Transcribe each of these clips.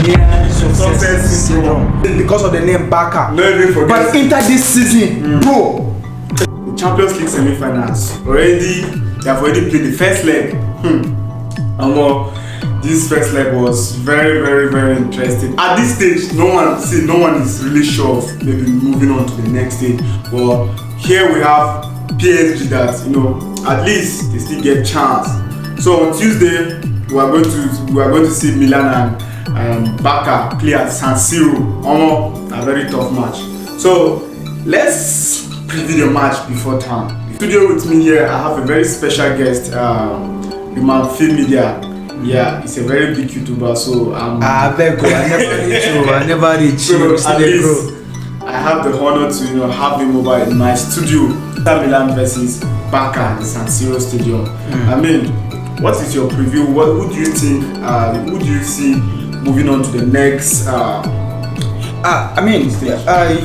near success syndrome because of the name Barca. But Inter this season, bro. Champions League semi-finals. They have already played the first leg. This first leg was very, very, very interesting. At this stage, no one is really sure of maybe moving on to the next stage. But here we have PSG that, at least they still get chance. So on Tuesday, we are going to see Milan and Barca play at San Siro. A very tough match. So let's preview the match before time. In the studio with me here, I have a very special guest, the man Film Media. Yeah, he's a very big YouTuber, so I never reach you. So at least I have the honor to have him over in my studio. Milan versus Barca at the San Siro Stadium. I mean, what is your preview? Who do you think? Who do you see moving on to the next?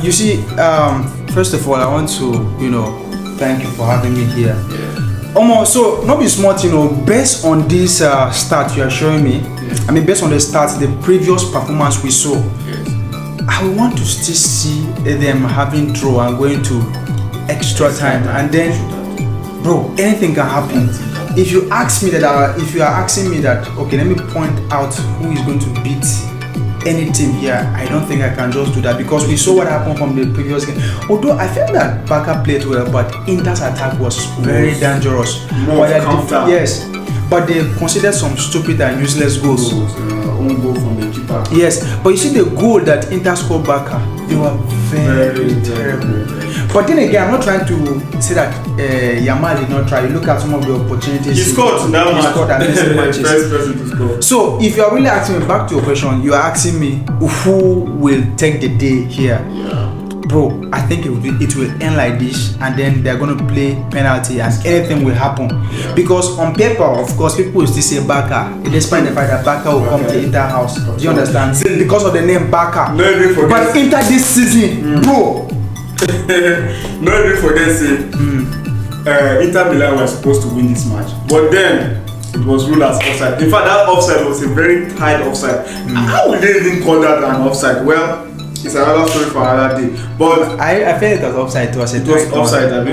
You see, first of all, I want to thank you for having me here. So not be smart, based on this start you are showing me. Based on the start, the previous performance we saw, I want to still see them having draw and going to extra time, and then, bro, anything can happen. If you ask me that, if you are asking me that, okay, let me point out who is going to beat any team here, I don't think I can just do that because we saw what happened from the previous game. Although I felt that Barca played well, but Inter's attack was very dangerous. Yes, but they considered some stupid and useless goals. Own goal from the keeper. Yes, but you see the goal that Inter scored Barca, they were very terrible. But then again, I'm not trying to say that Yamal did not try. You look at some of the opportunities. He scored that match. He scored amazing matches. First person to score. So if you are really asking me, back to your question, you are asking me who will take the day here. Bro, I think it will end like this, and then they're going to play penalty and anything will happen. Because on paper, of course, people will still say Barca, despite the fact that Barca will come to Inter house. Do you understand? Because of the name Barca. But Inter this season, bro. No even forget Inter Milan were supposed to win this match, but then it was ruled as offside. In fact, that offside was a very tight offside. How would they even call that an offside? Well, it's another story for another day. But I felt it was offside. It was offside.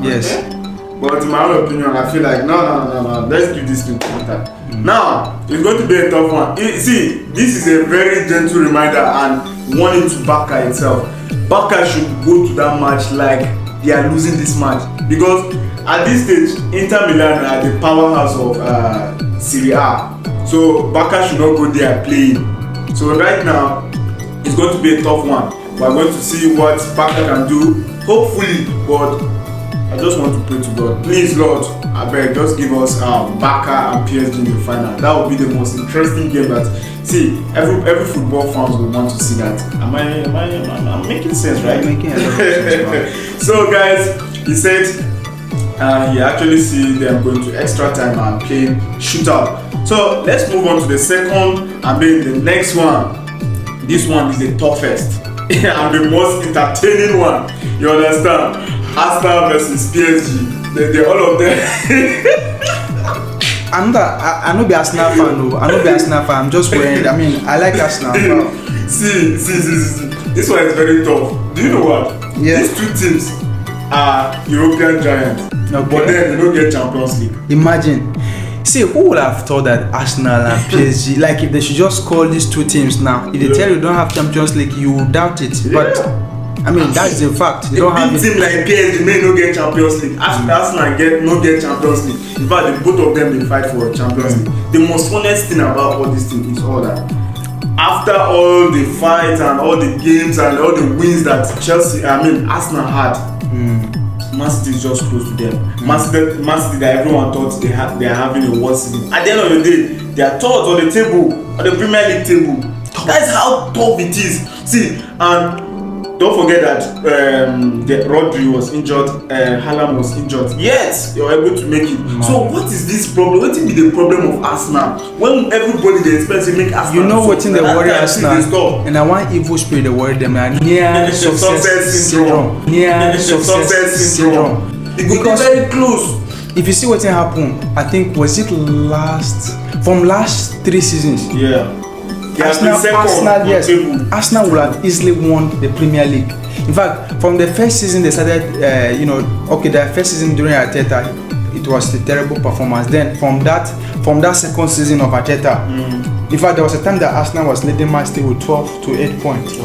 Yes. But in my own opinion, I feel like no. Let's give this to Inter. Now it's going to be a tough one. See, this is a very gentle reminder and warning to Barca itself. Barca should go to that match like they are losing this match, because at this stage Inter Milan are the powerhouse of Serie A. So Barca should not go there playing. So right now it's going to be a tough one. We're going to see what Barca can do, hopefully, but I just want to pray to God. Please, Lord, I beg, just give us Barca and PSG in the final. That would be the most interesting game that, see, every football fans will want to see that. I'm making sense, right? Making a lot of sense. So, guys, he said he actually see them going to extra time and playing shootout. So, let's move on to the second, the next one. This one is the toughest and the most entertaining one. You understand? Arsenal versus PSG. They all of them. I'm not be Arsenal fan, no. I'm not be Arsenal fan. I'm just wearing. I like Arsenal. See. This one is very tough. Do you know what? Yeah. These two teams are European giants, but then they don't get Champions League. Imagine. See, who would have thought that Arsenal and PSG, like if they should just call these two teams now, if they tell you don't have Champions League, you would doubt it. But that's the fact. They don't have it. Team like PSG may not get Champions League. Arsenal no get Champions League. In fact, both of them they fight for Champions League. The most honest thing about all this thing is all that after all the fights and all the games and all the wins that Arsenal had, Man City is just close to them. Man City that everyone thought they are having a worst season. At the end of the day, they are third on the table, on the Premier League table. That's how tough it is. See, and don't forget that Rodri was injured, Haaland was injured. Yet they were able to make it. So what is this problem? What is the problem of Arsenal? When everybody they expect to make Arsenal, you know what's in the worry Arsenal? And I want evil spirit they worry them like near success syndrome. Near success syndrome. It could be very close. If you see what happened, I think was it last 3 seasons. Yeah. Arsenal would have easily won the Premier League. In fact, from the first season they started, their first season during Arteta, it was a terrible performance. Then from that second season of Arteta, in fact, there was a time that Arsenal was leading Man City with 12 to 8 points.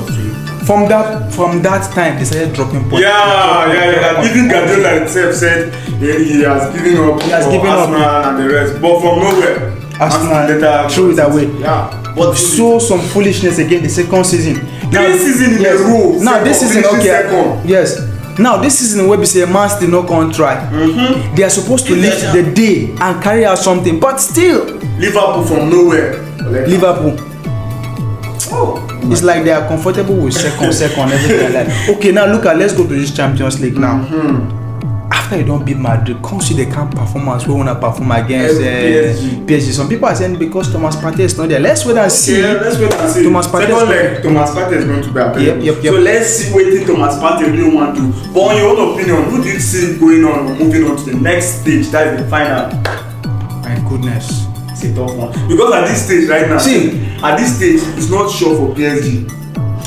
From that time, they started dropping points. Yeah. Even Guardiola himself said he has given up. Arsenal and the rest, but from nowhere, Arsenal threw it away. Yeah. But saw some foolishness again the second season. Three seasons in a row. Now this season, second. Yes. Now this season, where we say Man City no come try. They are supposed to lift the day and carry out something, but still. Liverpool from nowhere. Liverpool. It's like they are comfortable with second, everything like. Okay, now let's go to this Champions League now. After you don't beat Madrid, come see the camp performance. We wanna perform against PSG. Some people are saying because Thomas Partey is not there. Let's wait and see. Let's wait and see. Thomas Partey is going to be available. Yep. So let's see what Thomas Partey really want to do. But on your own opinion, who do you see going on or moving on to the next stage? That is the final. My goodness. It's a tough one. Because at this stage right now, it's not sure for PSG.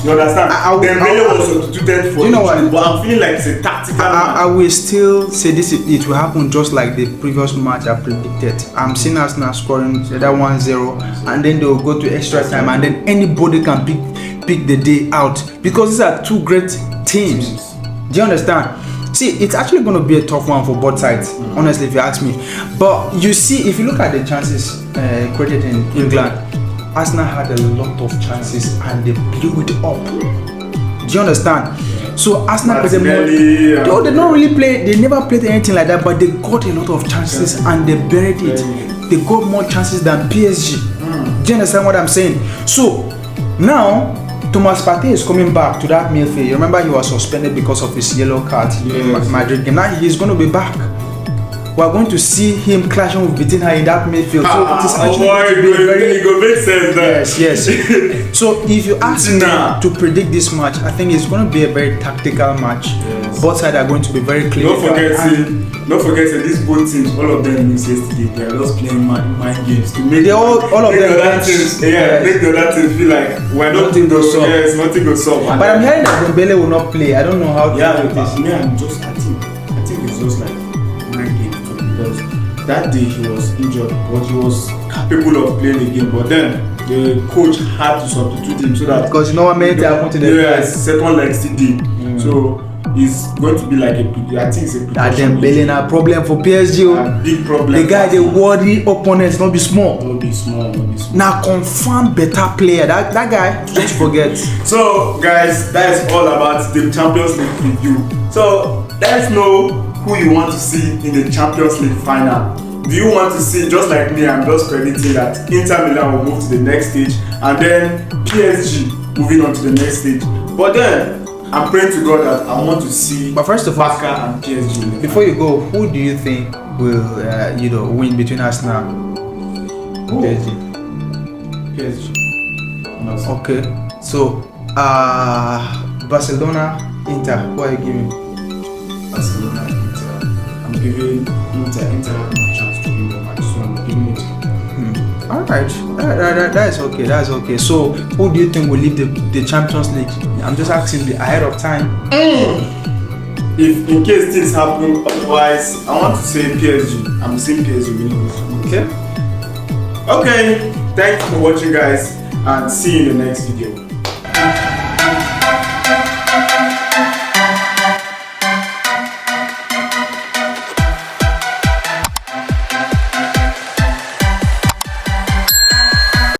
You understand? Dembele was substituted for but I'm feeling like it's a tactical match. I will still say it will happen just like the previous match I predicted. I'm seeing Arsenal scoring that 1-0 and then they will go to extra time and then anybody can pick the day out because these are two great teams. Do you understand? See, it's actually going to be a tough one for both sides, honestly, if you ask me. But you see, if you look at the chances created in England, Arsenal had a lot of chances and they blew it up. Do you understand? So Arsenal played more. They don't really play. They never played anything like that, but they got a lot of chances and they buried it. They got more chances than PSG. Do you understand what I'm saying? So now Thomas Partey is coming back to that midfield. You remember he was suspended because of his yellow card in Madrid game. Now he's going to be back. We are going to see him clashing with Vitinha in that midfield. So it is actually it will make sense there. Yes. So if you ask me to predict this match, I think it's going to be a very tactical match. Yes. Both sides are going to be very clear. Don't forget these both teams, all of them used yesterday, they are just playing mind games to make all of them make the other teams feel like we're nothing goes up. Yes, nothing goes up. But I'm hearing that Dembele will not play. I don't know how to do this. I think it's just like mind games. Because that day he was injured, but he was capable of playing the game. But then the coach had to substitute him so that because you know what made it happen to the second leg CD. So it's going to be like I think it's a precaution. Dembele na problem for PSG. A big problem. The guy they worry opponents not be small. Not be small. Now confirm better player. That guy just forget. So guys, that is all about the Champions League preview. So let's know who you want to see in the Champions League final. Do you want to see, just like me, I'm just predicting that Inter Milan will move to the next stage and then PSG moving on to the next stage. But then I'm praying to God that I want to see first of all, Barca and PSG. Before you go, who do you think will win between Arsenal and PSG? PSG. Okay. So Barcelona, Inter, who are you giving? Barcelona, Inter. I'm giving Inter have no chance to win the match, so I'm giving it. Alright, that's okay. So who do you think will lead the Champions League? I'm just asking ahead of time. If in case things happen otherwise, I want to say PSG. I'm saying PSG winning this one. Okay, thank you for watching guys and see you in the next video.